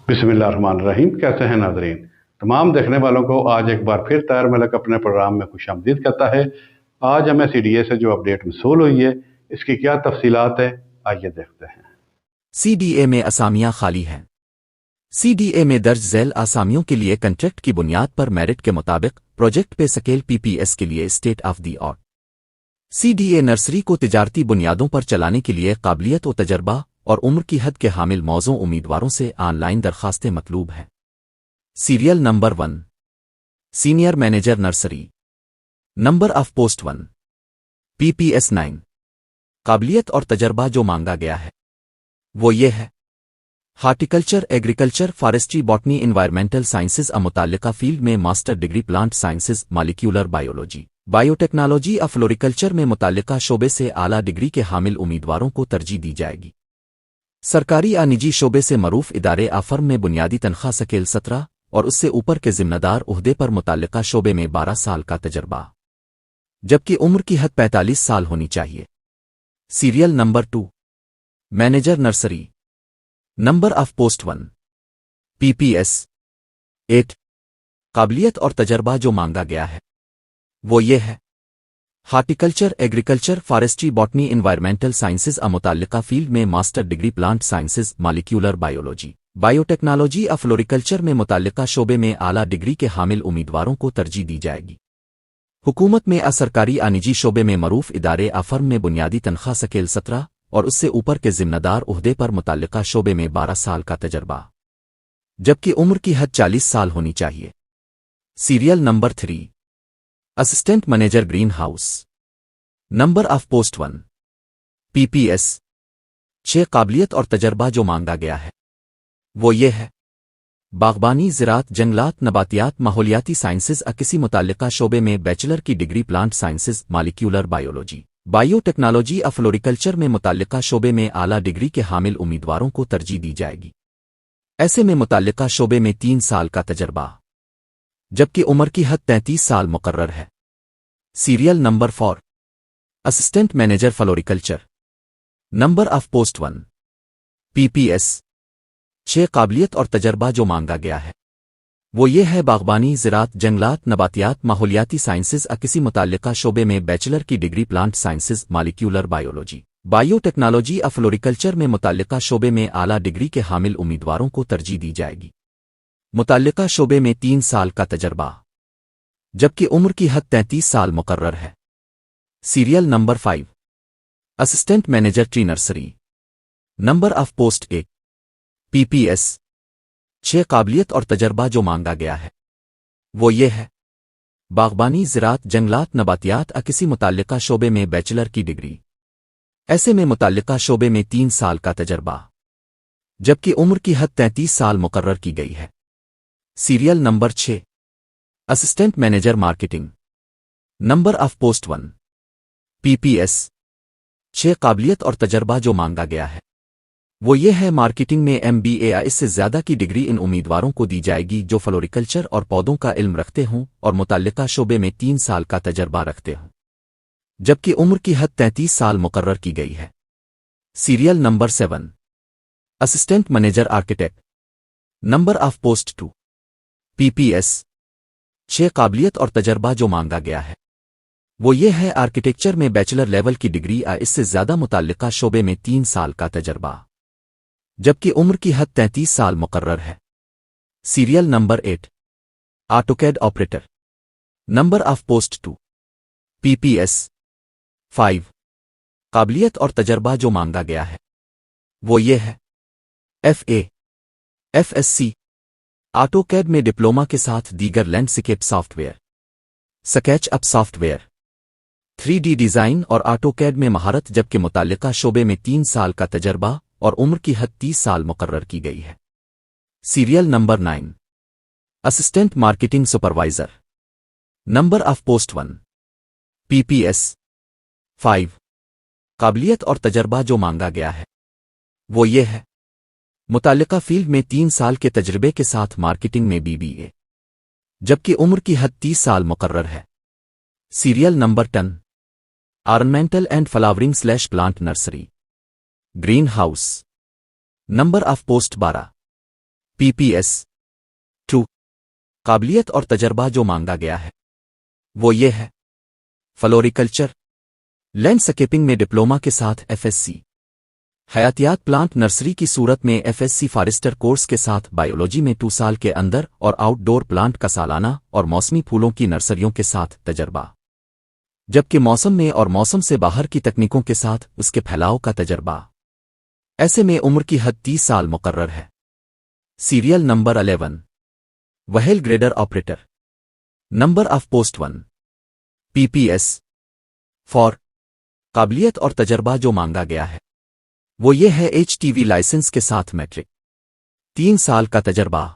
बिस्मिल्लाहिर्रहमानिर्रहीम। कैसे हैं नाज़रीन? तमाम देखने वालों को आज एक बार फिर ताहिर मलिक अपने प्रोग्राम में खुशामदीद करता है। आज हमें सीडीए से जो अपडेट मौसूल हुई है, इसकी क्या तफसीलात है, आइए देखते हैं। सीडीए में असामियां खाली हैं। सीडीए में दर्ज झैल आसामियों के लिए कंट्रैक्ट की बुनियाद पर मेरिट के मुताबिक प्रोजेक्ट पे स्केल पीपीएस के लिए state of the art CDA nursery को तिजारती बुनियादों पर चलाने के लिए काबिलियत व तजर्बा और उम्र की हद के हामिल मौजों उम्मीदवारों से ऑनलाइन दरखास्तें मतलूब हैं। Serial number 1 senior manager nursery. Number of post 1 PPS 9। काबिलियत और तजर्बा जो मांगा गया है वो ये है: horticulture, agriculture, forestry, botany, environmental sciences मुताल्लिका फील्ड में master degree, plant sciences, molecular biology, biotechnology और फ्लोरिकल्चर में मुताल्लिका शोबे से आला डिग्री के हामिल उम्मीदवारों को तरजीह दी जाएगी। सरकारी या निजी शोबे से मरूफ इदारे आ फर्म में बुनियादी तनख्वाह स्केल 17 और उससे ऊपर के जिम्मेदार उहदे पर मुताल्लिका शोबे में 12 साल का तजर्बा, जबकि उम्र की हद 45 साल होनी चाहिए। Serial number 2 manager nursery. Number of post 1 PPS 8। काबिलियत और तजर्बा जो मांगा गया है वो ये है: horticulture, agriculture, forestry, botany, environmental sciences मुताल्लिका फील्ड में master degree, plant sciences, molecular biology, biotechnology और फ्लोरिकल्चर में मुताल्लिका शोबे में आला डिग्री के हामिल उम्मीदवारों को तरजीह दी जाएगी। हुकूमत में असरकारी या निजी शोबे में मरूफ इदारे आ फर्म में बुनियादी तनख्वाह स्केल 17 और उससे ऊपर के जिम्मेदार उहदे पर मुताल्लिका शोबे में 12 साल का तजर्बा, जबकि उम्र की हद 40 साल होनी चाहिए। Serial number 3 assistant manager green house. Number of post 1 PPS 6। काबिलियत और तजर्बा जो मांगा गया है वो ये है: बागबानी, ज़राअत, जंगलात, नबातियात, माहौलियाती साइंसेज किसी मुताल्लिका शोबे में बैचलर की degree, plant sciences, molecular biology, biotechnology और फ्लोरिकल्चर में मुताल्लिका शोबे में आला डिग्री के हामिल उम्मीदवारों को तरजीह दी जाएगी। ऐसे में मुताल्लिका शोबे में 3 साल का तजर्बा, जबकि उम्र की हद 33 साल मुकर्रर है। Serial number 4 assistant manager floriculture. Number of post 1 PPS 6। काबिलियत और तजर्बा जो मांगा गया है वो ये है: बागबानी, ज़राअत, जंगलात, नबातियात, माहौलियाती साइंसेज किसी मुताल्लिका शोबे में बैचलर की degree, plant sciences, molecular biology, biotechnology और फ्लोरिकल्चर में मुताल्लिका शोबे में आला डिग्री के हामिल उम्मीदवारों को तरजीह दी जाएगी। मुताल्लिका शोबे में 3 साल का तजर्बा, जबकि उम्र की हद 33 साल मुकर्रर है। Serial number 5 assistant manager tree nursery. Number of post 1 PPS 6। काबिलियत और तजर्बा जो मांगा गया है वो ये है: बागबानी, ज़राअत, जंगलात, नबातियात किसी मुताल्लिका शोबे में बैचलर की डिग्री। ऐसे में मुताल्लिका शोबे में 3 साल का तजर्बा, जबकि उम्र की हद 33 साल मुकर्रर की गई है। Serial number 6 assistant manager marketing. Number of post 1 PPS 6। काबिलियत और तजर्बा जो मांगा गया है वो ये है: मार्केटिंग में एमबीए या इससे ज्यादा की डिग्री इन उम्मीदवारों को दी जाएगी जो फ्लोरिकल्चर और पौधों का इल्म रखते हों और मुताल्लिका शोबे में 3 साल का तजर्बा रखते हों, जबकि उम्र की हद 33 साल मुकर्रर की गई है। Serial number 7 assistant manager architect. Number of post 2 PPS 6। काबिलियत और तजर्बा जो मांगा गया है वो ये है: आर्किटेक्चर में बैचलर लेवल की डिग्री या इससे ज्यादा, मुताल्लिका शोबे में 3 साल का तजर्बा, जबकि उम्र की हद 33 साल मुकर्रर है। Serial number 8 AutoCAD operator. Number of post 2 PPS 5। काबिलियत और तजर्बा जो मांगा गया है वो ये है: एफए, एफएससी, ऑटोकैड में डिप्लोमा के साथ दीगर landscape software, sketch up software, 3D design और ऑटोकैड में महारत, जबकि मुताल्लिका शोबे में 3 साल का तजर्बा और उम्र की हद 30 साल मुकर्रर की गई है। Serial number 9 assistant marketing supervisor. Number of post 1 PPS 5। काबिलियत और तजर्बा जो मांगा गया है वो ये है: मुताल्लिका फील्ड में 3 साल के तजर्बे के साथ मार्केटिंग में बीबीए, जबकि उम्र की हद 30 साल मुकर्रर है। Serial number 10 ornamental and flowering / plant nursery, green house. Number of post 12 PPS 2 قابلیت اور تجربہ جو مانگا گیا ہے وہ یہ ہے: فلوریکلچر لینڈسکیپنگ میں ڈپلومہ کے ساتھ FSC، حیاتیات پلانٹ نرسری کی صورت میں FSC فارسٹر کورس کے ساتھ بائیولوجی میں 2 سال کے اندر اور آؤٹ ڈور پلانٹ کا سالانہ اور موسمی پھولوں کی نرسریوں کے ساتھ تجربہ، جبکہ موسم میں اور موسم سے باہر کی تکنیکوں کے ساتھ اس کے پھیلاؤ کا تجربہ۔ ایسے میں عمر کی حد 30 سال مقرر ہے۔ Serial number 11 wheel grader operator, number of post 1 PPS 4 قابلیت اور تجربہ جو مانگا گیا ہے وہ یہ ہے: HTV لائسنس کے ساتھ میٹرک، 3 سال کا تجربہ،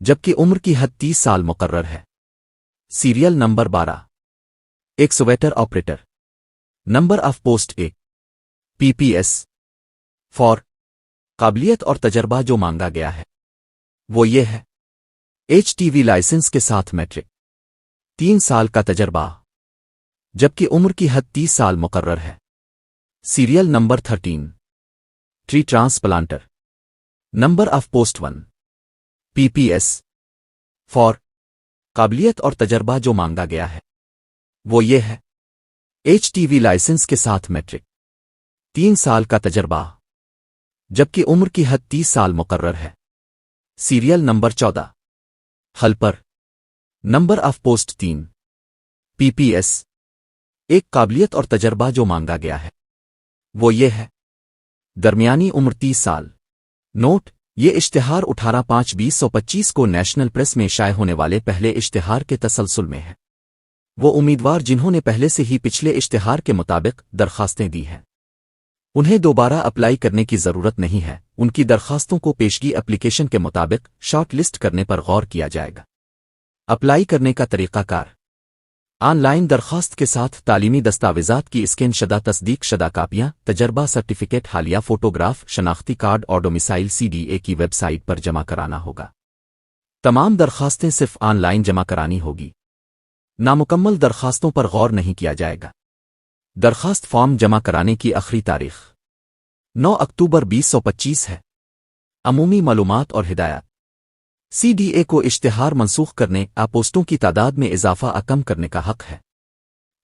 جبکہ عمر کی حد 30 سال مقرر ہے۔ Serial number 12 excavator operator, number of post 1 PPS 4 قابلیت اور تجربہ جو مانگا گیا ہے وہ یہ ہے: HTV لائسنس کے ساتھ میٹرک، 3 سال کا تجربہ، جبکہ عمر کی حد 30 سال مقرر ہے۔ Serial number 13 tree transplanter, number of post 1 PPS 4 قابلیت اور تجربہ جو مانگا گیا ہے وہ یہ ہے: HTV لائسنس کے ساتھ میٹرک، 3 سال کا تجربہ، جبکہ عمر کی حد 30 سال مقرر ہے۔ Serial number 14 helper, number of post 3 PPS 1 قابلیت اور تجربہ جو مانگا گیا ہے وہ یہ ہے: درمیانی عمر 30 سال۔ نوٹ: یہ اشتہار 18/5/2025 کو نیشنل پریس میں شائع ہونے والے پہلے اشتہار کے تسلسل میں ہے۔ وہ امیدوار جنہوں نے پہلے سے ہی پچھلے اشتہار کے مطابق درخواستیں دی ہیں، انہیں دوبارہ اپلائی کرنے کی ضرورت نہیں ہے۔ ان کی درخواستوں کو پیشگی اپلیکیشن کے مطابق شارٹ لسٹ کرنے پر غور کیا جائے گا۔ اپلائی کرنے کا طریقہ کار: آن لائن درخواست کے ساتھ تعلیمی دستاویزات کی اسکین شدہ تصدیق شدہ کاپیاں، تجربہ سرٹیفکیٹ، حالیہ فوٹوگراف، شناختی کارڈ اور ڈومیسائل CDA کی ویب سائٹ پر جمع کرانا ہوگا۔ تمام درخواستیں صرف آن لائن جمع کرانی ہوگی۔ نامکمل درخواستوں پر غور نہیں کیا جائے گا۔ درخواست فارم جمع کرانے کی آخری تاریخ 9 اکتوبر 2025 ہے۔ عمومی معلومات اور ہدایات: CDA کو اشتہار منسوخ کرنے، پوسٹوں کی تعداد میں اضافہ کم کرنے کا حق ہے۔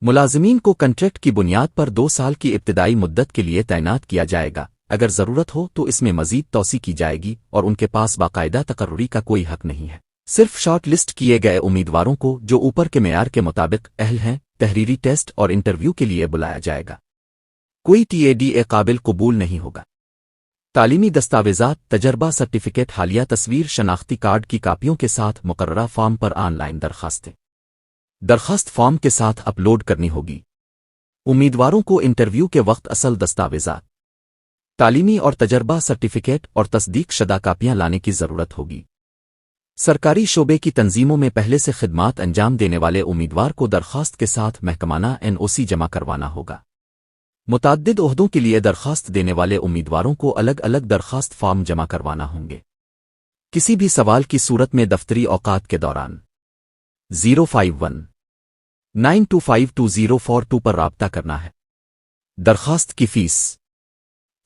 ملازمین کو کنٹریکٹ کی بنیاد پر 2 سال کی ابتدائی مدت کے لیے تعینات کیا جائے گا۔ اگر ضرورت ہو تو اس میں مزید توسیع کی جائے گی اور ان کے پاس باقاعدہ تقرری کا کوئی حق نہیں ہے۔ صرف شارٹ لسٹ کیے گئے امیدواروں کو جو اوپر کے معیار کے مطابق اہل ہیں تحریری ٹیسٹ اور انٹرویو کے لیے بلایا جائے گا۔ کوئی TADA قابل قبول نہیں ہوگا۔ تعلیمی دستاویزات، تجربہ سرٹیفکیٹ، حالیہ تصویر، شناختی کارڈ کی کاپیوں کے ساتھ مقررہ فارم پر آن لائن درخواستیں درخواست فارم کے ساتھ اپلوڈ کرنی ہوگی۔ امیدواروں کو انٹرویو کے وقت اصل دستاویزات، تعلیمی اور تجربہ سرٹیفکیٹ اور تصدیق شدہ کاپیاں لانے کی ضرورت ہوگی۔ سرکاری شعبے کی تنظیموں میں پہلے سے خدمات انجام دینے والے امیدوار کو درخواست کے ساتھ محکمانہ NOC جمع کروانا ہوگا۔ متعدد عہدوں کے لیے درخواست دینے والے امیدواروں کو الگ الگ درخواست فارم جمع کروانا ہوں گے۔ کسی بھی سوال کی صورت میں دفتری اوقات کے دوران 051-925-2042 پر رابطہ کرنا ہے۔ درخواست کی فیس: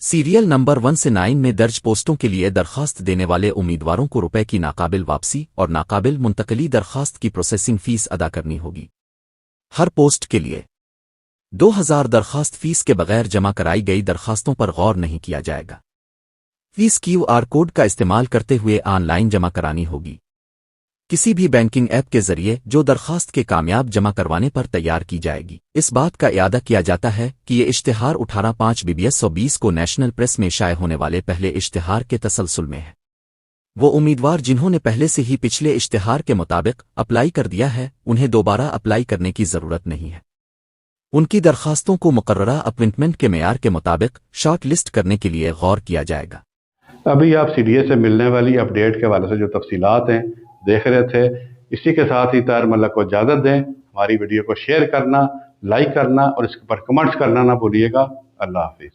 سیریل نمبر 1 سے 9 میں درج پوسٹوں کے لیے درخواست دینے والے امیدواروں کو روپے کی ناقابل واپسی اور ناقابل منتقلی درخواست کی پروسیسنگ فیس ادا کرنی ہوگی۔ ہر پوسٹ کے لیے 2000 درخواست فیس کے بغیر جمع کرائی گئی درخواستوں پر غور نہیں کیا جائے گا۔ فیس QR کوڈ کا استعمال کرتے ہوئے آن لائن جمع کرانی ہوگی۔ کسی بھی بینکنگ ایپ کے ذریعے جو درخواست کے کامیاب جمع کروانے پر تیار کی جائے گی۔ اس بات کا اعادہ کیا جاتا ہے کہ یہ اشتہار 18/5/2020 کو نیشنل پریس میں شائع ہونے والے پہلے اشتہار کے تسلسل میں ہے۔ وہ امیدوار جنہوں نے پہلے سے ہی پچھلے اشتہار کے مطابق اپلائی کر دیا ہے انہیں دوبارہ اپلائی کرنے کی ضرورت نہیں ہے۔ ان کی درخواستوں کو مقررہ اپوائنٹمنٹ کے معیار کے مطابق شارٹ لسٹ کرنے کے لیے غور کیا جائے گا۔ ابھی آپ CDA سے ملنے والی اپڈیٹ کے حوالے سے جو تفصیلات ہیں دیکھ رہے تھے، اسی کے ساتھ ہی طاہر ملک کو اجازت دیں۔ ہماری ویڈیو کو شیئر کرنا، لائک کرنا اور اس پر کمنٹس کرنا نہ بھولیے گا۔ اللہ حافظ۔